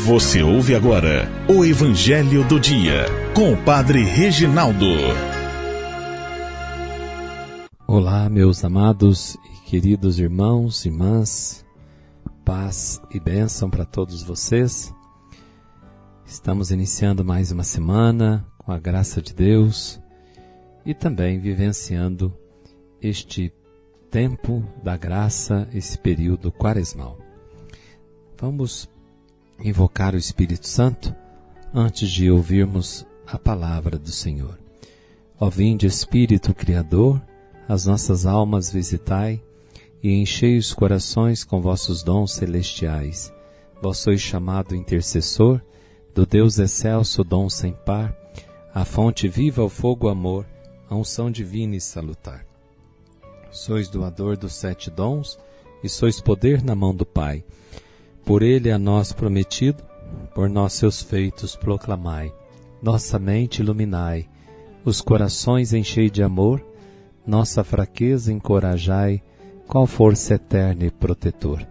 Você ouve agora o Evangelho do Dia, com o Padre Reginaldo. Olá, meus amados e queridos irmãos e irmãs, paz e bênção para todos vocês. Estamos iniciando mais uma semana com a graça de Deus e também vivenciando este tempo da graça, esse período quaresmal. Vamos invocar o Espírito Santo antes de ouvirmos a palavra do Senhor. Ó vinde, Espírito Criador, as nossas almas visitai e enchei os corações com vossos dons celestiais. Vós sois chamado intercessor do Deus excelso, dom sem par, a fonte viva, o fogo, o amor, a unção divina e salutar. Sois doador dos 7 dons e sois poder na mão do Pai. Por ele a nós prometido, por nós seus feitos proclamai. Nossa mente iluminai, os corações enchei de amor, nossa fraqueza encorajai, qual força eterna e protetor.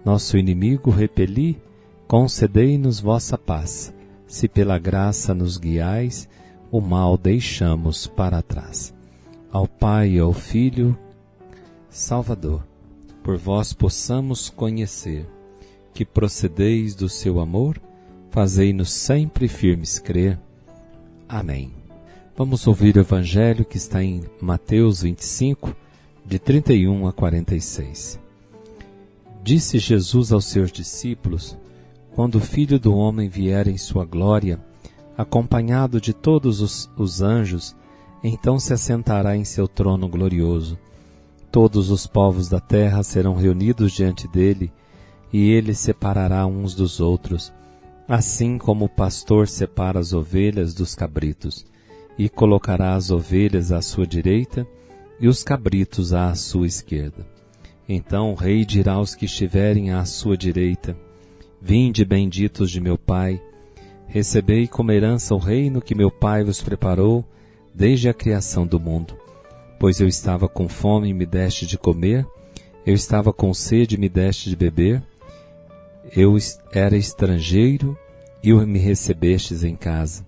Nosso inimigo repeli, concedei-nos vossa paz. Se pela graça nos guiais, o mal deixamos para trás. Ao Pai e ao Filho, Salvador, por vós possamos conhecer, que procedeis do seu amor, fazei-nos sempre firmes crer. Amém. Vamos ouvir o Evangelho que está em Mateus 25, de 31 a 46. Disse Jesus aos seus discípulos: quando o Filho do Homem vier em sua glória, acompanhado de todos os anjos, então se assentará em seu trono glorioso. Todos os povos da terra serão reunidos diante dele, e ele separará uns dos outros, assim como o pastor separa as ovelhas dos cabritos, e colocará as ovelhas à sua direita e os cabritos à sua esquerda. Então o rei dirá aos que estiverem à sua direita: vinde, benditos de meu Pai, recebei como herança o reino que meu Pai vos preparou desde a criação do mundo. Pois eu estava com fome e me deste de comer, eu estava com sede e me deste de beber, eu era estrangeiro e me recebestes em casa.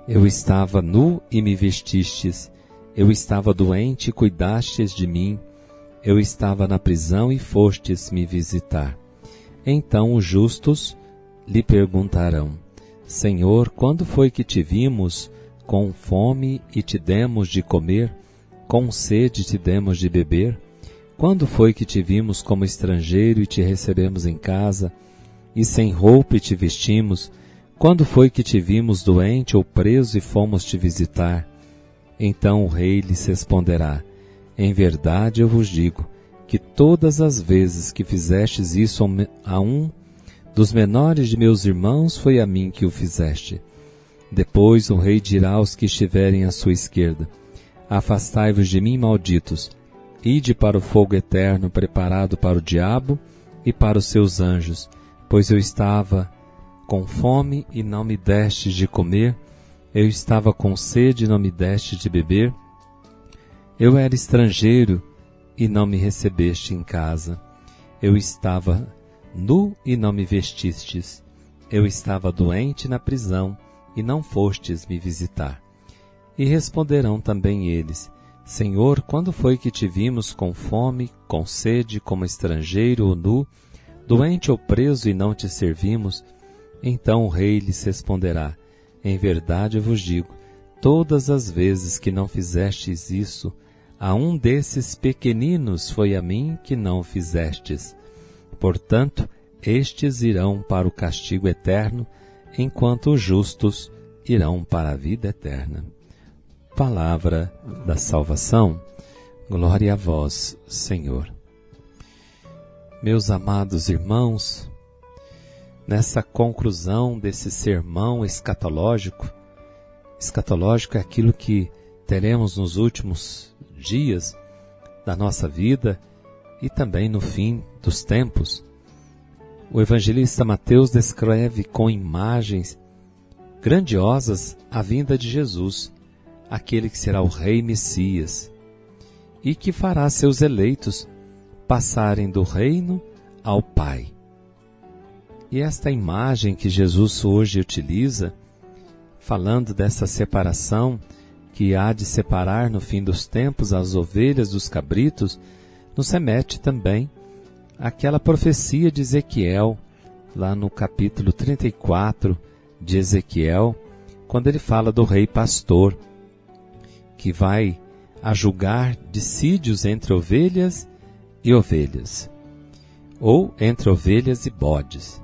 Eu estava nu e me vestistes, eu estava doente e cuidastes de mim, eu estava na prisão e fostes me visitar. Então os justos lhe perguntarão: Senhor, quando foi que te vimos com fome e te demos de comer, com sede e te demos de beber? Quando foi que te vimos como estrangeiro e te recebemos em casa, e sem roupa e te vestimos? Quando foi que te vimos doente ou preso e fomos te visitar? Então o rei lhes responderá: em verdade eu vos digo, que todas as vezes que fizestes isso a um dos menores de meus irmãos, foi a mim que o fizeste. Depois o rei dirá aos que estiverem à sua esquerda: afastai-vos de mim, malditos, ide para o fogo eterno preparado para o diabo e para os seus anjos, pois eu estava com fome e não me destes de comer, eu estava com sede e não me destes de beber, eu era estrangeiro e não me recebeste em casa, eu estava nu e não me vestistes, eu estava doente na prisão e não fostes me visitar. E responderão também eles: Senhor, quando foi que te vimos com fome, com sede, como estrangeiro ou nu, doente ou preso e não te servimos? Então o rei lhes responderá: em verdade eu vos digo, todas as vezes que não fizestes isso a um desses pequeninos, foi a mim que não o fizestes. Portanto, estes irão para o castigo eterno, enquanto os justos irão para a vida eterna. Palavra da salvação. Glória a vós, Senhor. Meus amados irmãos, nessa conclusão desse sermão escatológico é aquilo que teremos nos últimos dias da nossa vida e também no fim dos tempos. O evangelista Mateus descreve com imagens grandiosas a vinda de Jesus, aquele que será o Rei Messias, e que fará seus eleitos passarem do reino ao Pai. E esta imagem que Jesus hoje utiliza, falando dessa separação que há de separar no fim dos tempos as ovelhas dos cabritos, nos remete também àquela profecia de Ezequiel, lá no capítulo 34 de Ezequiel, quando ele fala do rei pastor, que vai a julgar dissídios entre ovelhas e ovelhas, ou entre ovelhas e bodes.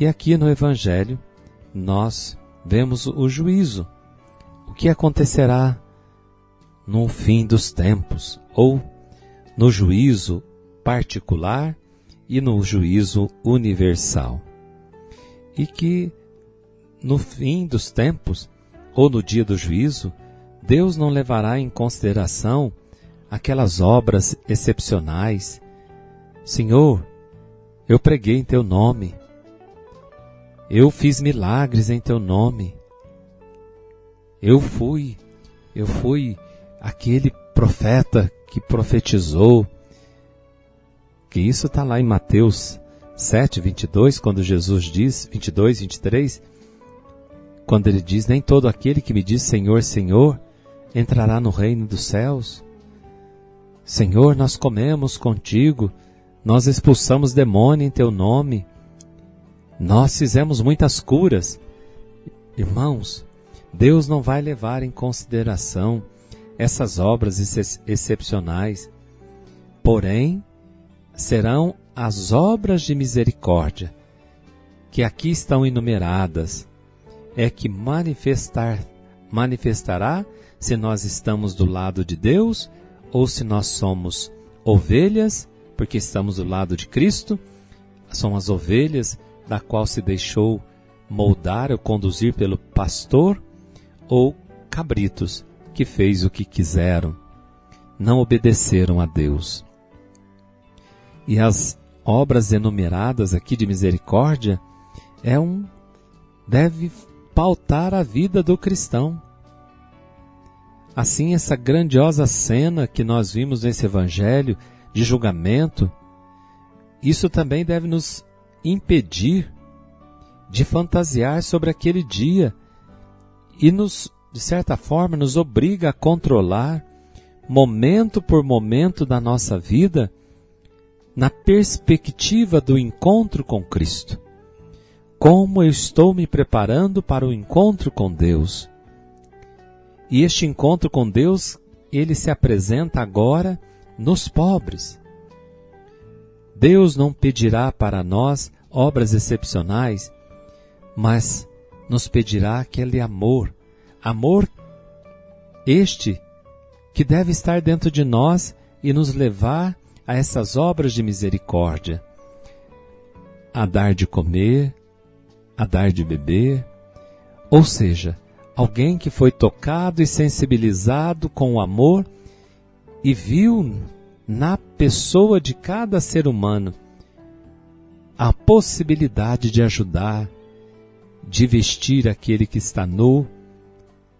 E aqui no Evangelho nós vemos o juízo, o que acontecerá no fim dos tempos, ou no juízo particular e no juízo universal. E que no fim dos tempos, ou no dia do juízo, Deus não levará em consideração aquelas obras excepcionais. Senhor, eu preguei em Teu nome, eu fiz milagres em Teu nome, eu fui aquele profeta que profetizou, que isso está lá em Mateus 7, 22, quando Jesus diz, 22, 23, quando ele diz, nem todo aquele que me diz Senhor, Senhor, entrará no reino dos céus. Senhor, nós comemos contigo, nós expulsamos demônio em teu nome, nós fizemos muitas curas. Irmãos, Deus não vai levar em consideração essas obras excepcionais, porém, serão as obras de misericórdia, que aqui estão enumeradas, é que manifestará se nós estamos do lado de Deus ou se nós somos ovelhas, porque estamos do lado de Cristo, são as ovelhas da qual se deixou moldar ou conduzir pelo pastor, ou cabritos, que fez o que quiseram, não obedeceram a Deus. E as obras enumeradas aqui de misericórdia deve pautar a vida do cristão. Assim, essa grandiosa cena que nós vimos nesse evangelho de julgamento, isso também deve nos impedir de fantasiar sobre aquele dia e de certa forma, nos obriga a controlar, momento por momento da nossa vida, na perspectiva do encontro com Cristo. Como eu estou me preparando para o encontro com Deus? E este encontro com Deus, ele se apresenta agora nos pobres. Deus não pedirá para nós obras excepcionais, mas nos pedirá aquele amor este que deve estar dentro de nós e nos levar a essas obras de misericórdia, a dar de comer, a dar de beber, ou seja, alguém que foi tocado e sensibilizado com o amor e viu na pessoa de cada ser humano a possibilidade de ajudar, de vestir aquele que está nu,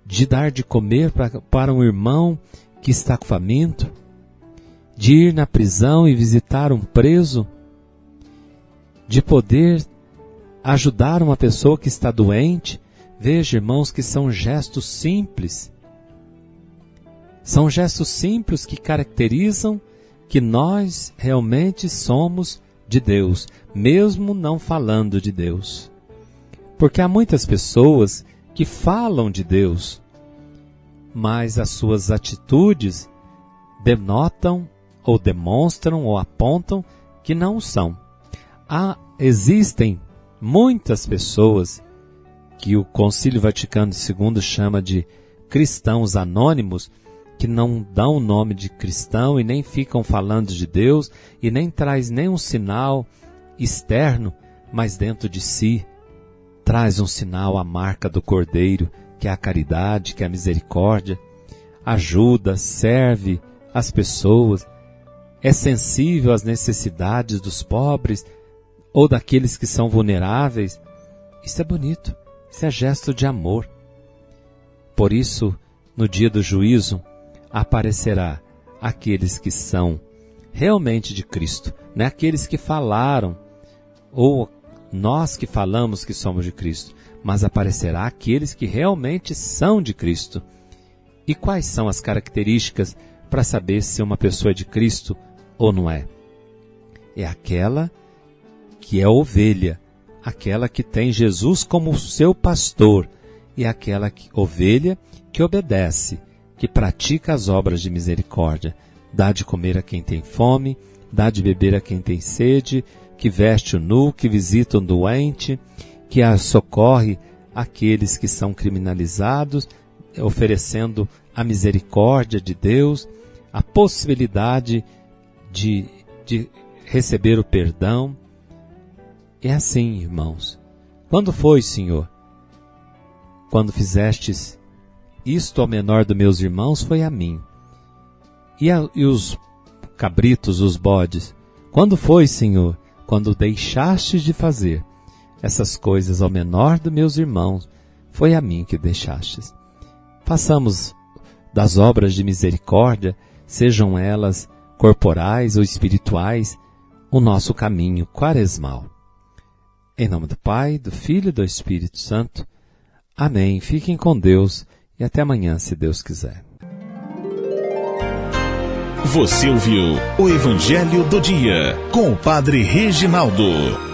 de dar de comer para um irmão que está faminto, de ir na prisão e visitar um preso, de poder ajudar uma pessoa que está doente. Veja, irmãos, que são gestos simples. São gestos simples que caracterizam que nós realmente somos de Deus, mesmo não falando de Deus. Porque há muitas pessoas que falam de Deus, mas as suas atitudes denotam ou demonstram ou apontam que não são. Existem muitas pessoas que o Concílio Vaticano II chama de cristãos anônimos, que não dão o nome de cristão e nem ficam falando de Deus e nem traz nenhum sinal externo, mas dentro de si traz um sinal, a marca do Cordeiro, que é a caridade, que é a misericórdia, ajuda, serve as pessoas, é sensível às necessidades dos pobres ou daqueles que são vulneráveis. Isso é bonito, isso é gesto de amor. Por isso, no dia do juízo, aparecerá aqueles que são realmente de Cristo, não é aqueles que falaram ou nós que falamos que somos de Cristo, mas aparecerá aqueles que realmente são de Cristo. E quais são as características para saber se uma pessoa é de Cristo ou não é? É aquela que é ovelha, aquela que tem Jesus como seu pastor, e aquela ovelha que obedece, que pratica as obras de misericórdia, dá de comer a quem tem fome, dá de beber a quem tem sede, que veste o nu, que visita um doente, que socorre aqueles que são criminalizados, oferecendo a misericórdia de Deus, a possibilidade de receber o perdão. É assim, irmãos. Quando foi, Senhor? Quando fizestes isto ao menor dos meus irmãos, foi a mim. E os cabritos, os bodes? Quando foi, Senhor? Quando deixastes de fazer essas coisas ao menor dos meus irmãos, foi a mim que deixastes. Façamos das obras de misericórdia, sejam elas corporais ou espirituais, o nosso caminho quaresmal. Em nome do Pai, do Filho e do Espírito Santo. Amém. Fiquem com Deus e até amanhã, se Deus quiser. Você ouviu o Evangelho do Dia com o Padre Reginaldo.